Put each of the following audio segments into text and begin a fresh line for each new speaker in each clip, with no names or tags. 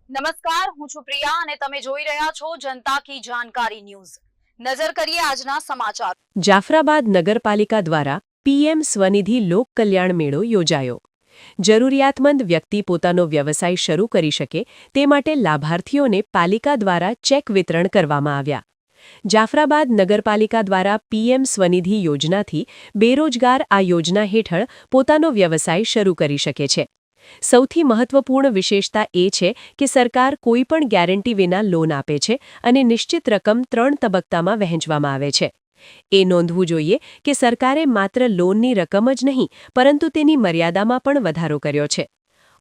નમસ્કાર, હું છું પ્રિયા અને તમે જોઈ રહ્યા છો જનતા કી જાણકારી ન્યૂઝ। નજર કરીએ આજના સમાચાર।
જાફરાબાદ નગરપાલિકા દ્વારા પીએમ સ્વનિધિ લોક કલ્યાણ મેળો યોજાયો। જરૂરિયાતમંદ વ્યક્તિ પોતાનો વ્યવસાય શરૂ કરી શકે તે માટે લાભાર્થીઓને પાલિકા દ્વારા ચેક વિતરણ કરવામાં આવ્યા। જાફરાબાદ નગરપાલિકા દ્વારા પીએમ સ્વનિધિ યોજનાથી બેરોજગાર આ યોજના હેઠળ પોતાનો વ્યવસાય શરૂ કરી શકે છે। સૌથી મહત્વપૂર્ણ વિશેષતા એ છે કે સરકાર કોઈપણ ગેરંટી વિના લોન આપે છે અને નિશ્ચિત રકમ 3 તબક્કામાં વહેંચવામાં આવે છે। એ નોંધવું જોઈએ કે સરકારે માત્ર લોનની રકમ જ નહીં પરંતુ તેની મર્યાદામાં પણ વધારો કર્યો છે।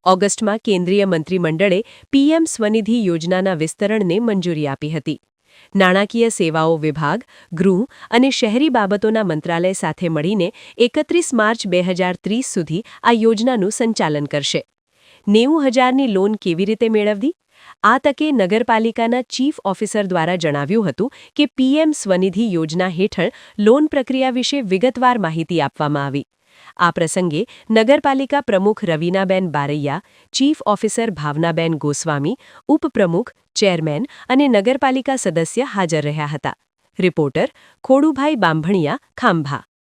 ઓગસ્ટમાં કેન્દ્રીય મંત્રીમંડળે પીએમ સ્વનિધિ યોજનાના વિસ્તરણને મંજૂરી આપી હતી। નાણાકીય સેવાઓ વિભાગ, ગૃહ અને શહેરી બાબતોના મંત્રાલય સાથે મળીને 31 માર્ચ 2030 સુધી આ યોજનાનું સંચાલન કરશે। 90,000ની લોન કેવી રીતે મેળવવી? આ તકે નગરપાલિકાના ચીફ ઓફિસર દ્વારા જણાવ્યું હતું કે પીએમ સ્વનિધિ યોજના હેઠળ લોન પ્રક્રિયા વિશે વિગતવાર માહિતી આપવામાં આવી। આ પ્રસંગે નગરપાલિકા પ્રમુખ રવીનાબેન બારૈયા, ચીફ ઓફિસર ભાવનાબેન ગોસ્વામી, ઉપપ્રમુખ, ચેરમેન અને નગરપાલિકા સદસ્ય હાજર રહ્યા હતા। રિપોર્ટર ખોડુભાઈ બાંભણિયા, ખાંભા।